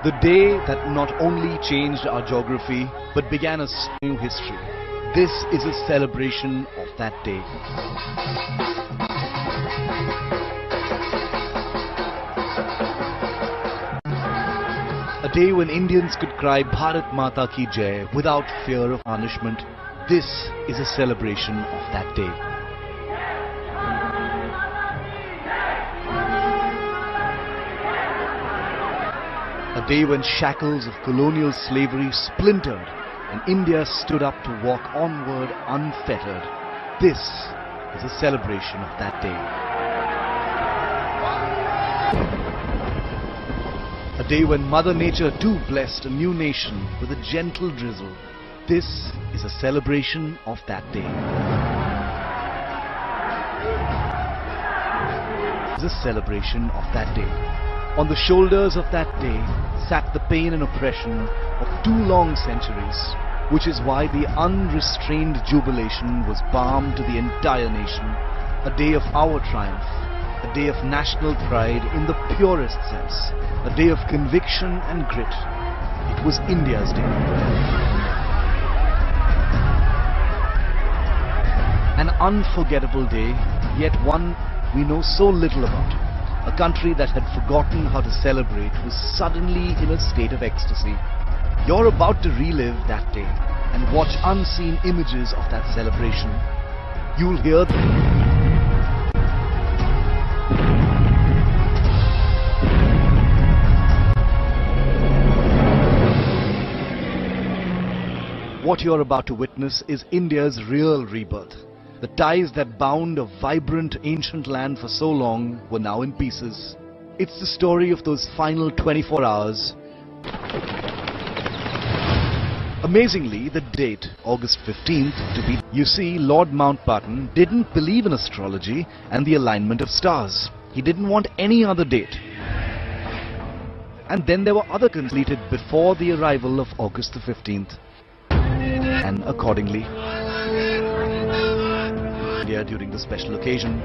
The day that not only changed our geography but began a new history. This is a celebration of that day. A day when Indians could cry Bharat Mata Ki Jai without fear of punishment. This is a celebration of that day. A day when shackles of colonial slavery splintered and India stood up to walk onward unfettered. This is a celebration of that day. A day when Mother Nature too blessed a new nation with a gentle drizzle. This is a celebration of that day. It is a celebration of that day. On the shoulders of that day sat the pain and oppression of 2 long centuries, which is why the unrestrained jubilation was balm to the entire nation. A day of our triumph, a day of national pride in the purest sense, a day of conviction and grit. It was India's day. An unforgettable day, yet one we know so little about. A country that had forgotten how to celebrate was suddenly in a state of ecstasy. You're about to relive that day and watch unseen images of that celebration. You'll hear What you're about to witness is India's real rebirth. The ties that bound a vibrant ancient land for so long were now in pieces. It's the story of those final 24 hours. Amazingly, the date, August 15th, to be... You see, Lord Mountbatten didn't believe in astrology and the alignment of stars. He didn't want any other date. And then there were other completed before the arrival of August the 15th. And accordingly, during the special occasion,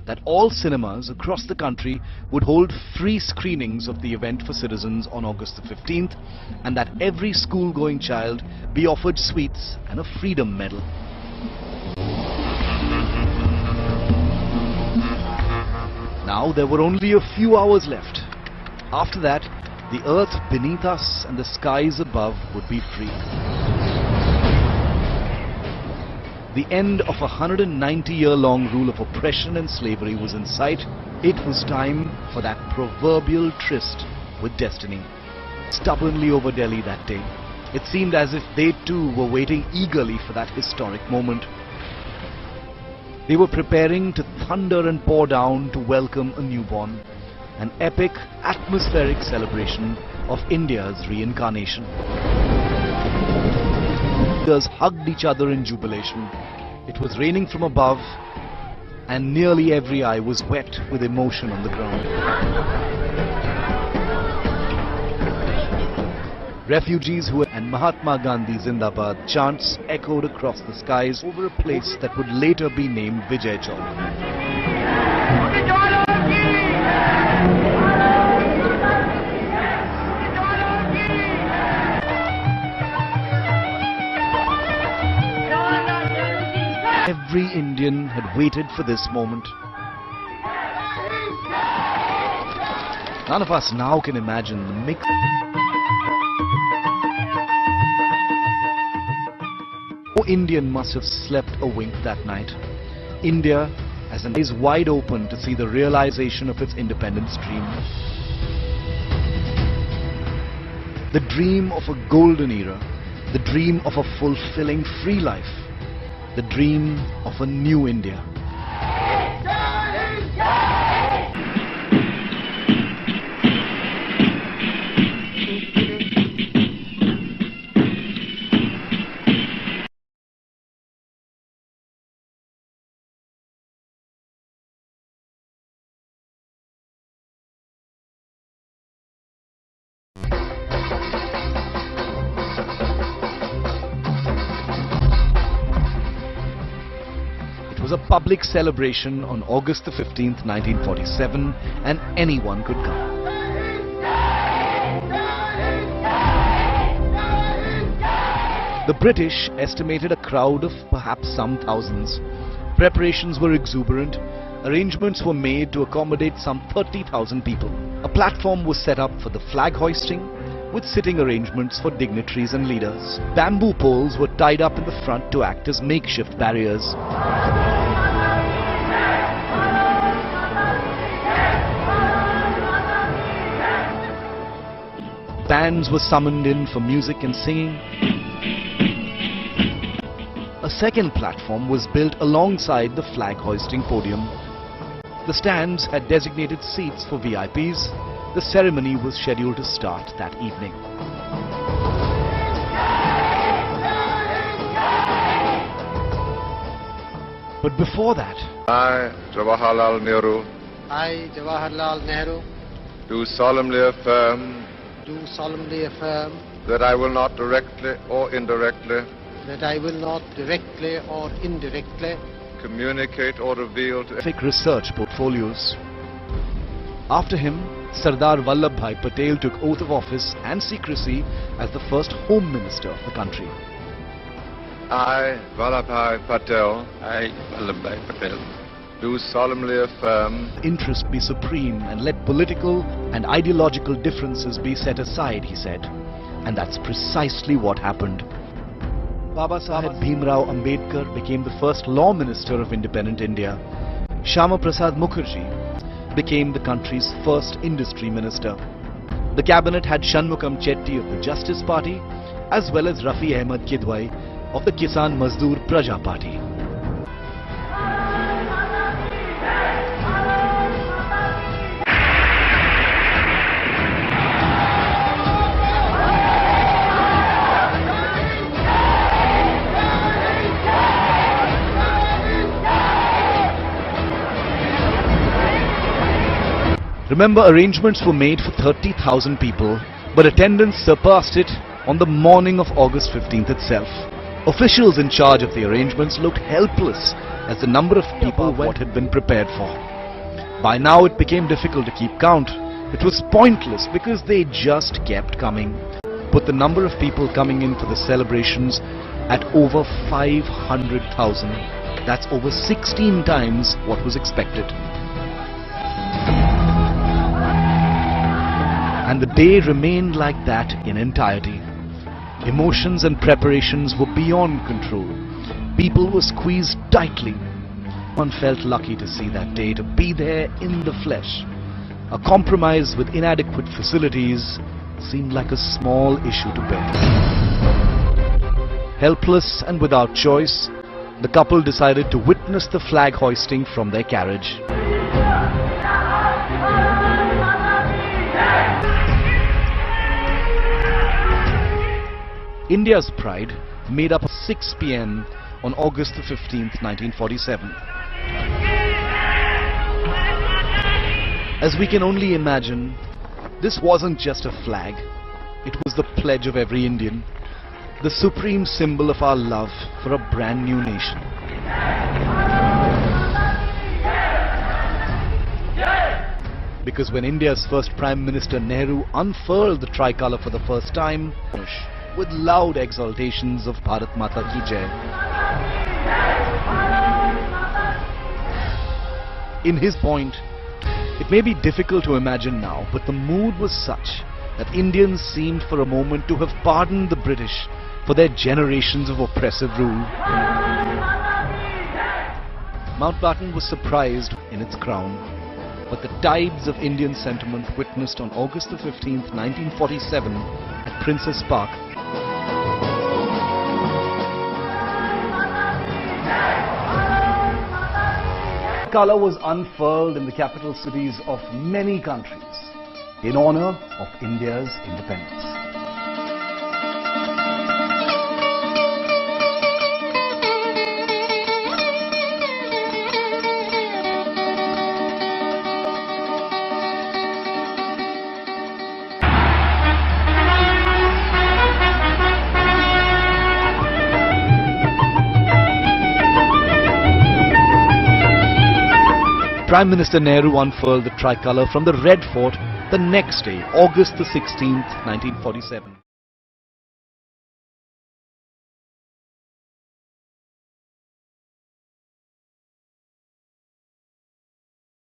that all cinemas across the country would hold free screenings of the event for citizens on August the 15th, and that every school-going child be offered sweets and a freedom medal. Now there were only a few hours left. After that, the earth beneath us and the skies above would be free. The end of a 190-year-long rule of oppression and slavery was in sight. It was time for that proverbial tryst with destiny. Stubbornly over Delhi that day, it seemed as if they too were waiting eagerly for that historic moment. They were preparing to thunder and pour down to welcome a newborn, an epic, atmospheric celebration of India's reincarnation. Leaders hugged each other in jubilation. It was raining from above, and nearly every eye was wet with emotion on the ground. Refugees who and Mahatma Gandhi Zindabad chants echoed across the skies over a place that would later be named Vijay Chowk. Every Indian had waited for this moment. None of us now can imagine the mix. No Indian must have slept a wink that night. India has an eyes wide open to see the realization of its independence dream. The dream of a golden era, the dream of a fulfilling free life. The dream of a new India. was a public celebration on August the 15th, 1947, and anyone could come. The British estimated a crowd of perhaps some thousands. Preparations were exuberant. Arrangements were made to accommodate some 30,000 people. A platform was set up for the flag hoisting, with sitting arrangements for dignitaries and leaders. Bamboo poles were tied up in the front to act as makeshift barriers. Bands were summoned in for music and singing. A second platform was built alongside the flag hoisting podium. The stands had designated seats for VIPs. The ceremony was scheduled to start that evening. But before that, I, Jawaharlal Nehru, do solemnly affirm that I will not directly or indirectly communicate or reveal to research portfolios. After him, Sardar Vallabhbhai Patel took oath of office and secrecy as the first Home Minister of the country. I, Vallabhbhai Patel, do solemnly affirm interest be supreme and let political and ideological differences be set aside, he said. And that's precisely what happened. Baba Saheb Bhimrao Ambedkar became the first Law Minister of independent India. Shyama Prasad Mukherjee became the country's first Industry Minister. The cabinet had Shanmugam Chetty of the Justice Party as well as Rafi Ahmed Kidwai of the Kisan Mazdoor Praja Party. Remember, arrangements were made for 30,000 people, but attendance surpassed it on the morning of August 15th itself. Officials in charge of the arrangements looked helpless as the number of people what had been prepared for. By now it became difficult to keep count. It was pointless because they just kept coming. Put the number of people coming in for the celebrations at over 500,000. That's over 16 times what was expected. And the day remained like that in entirety. Emotions and preparations were beyond control. People were squeezed tightly. One felt lucky to see that day, to be there in the flesh. A compromise with inadequate facilities seemed like a small issue to bear. Helpless and without choice, the couple decided to witness the flag hoisting from their carriage. India's pride made up 6 p.m. on August the 15th, 1947. As we can only imagine, this wasn't just a flag. It was the pledge of every Indian, the supreme symbol of our love for a brand new nation. Because when India's first Prime Minister Nehru unfurled the tricolour for the first time, with loud exultations of Bharat Mata Ki Jai. In his point, it may be difficult to imagine now, but the mood was such that Indians seemed for a moment to have pardoned the British for their generations of oppressive rule. Mountbatten was surprised in its crown, but the tides of Indian sentiment witnessed on August the 15th, 1947 at Prince's Park colour was unfurled in the capital cities of many countries in honour of India's independence. Prime Minister Nehru unfurled the tricolour from the Red Fort the next day, August the 16th, 1947.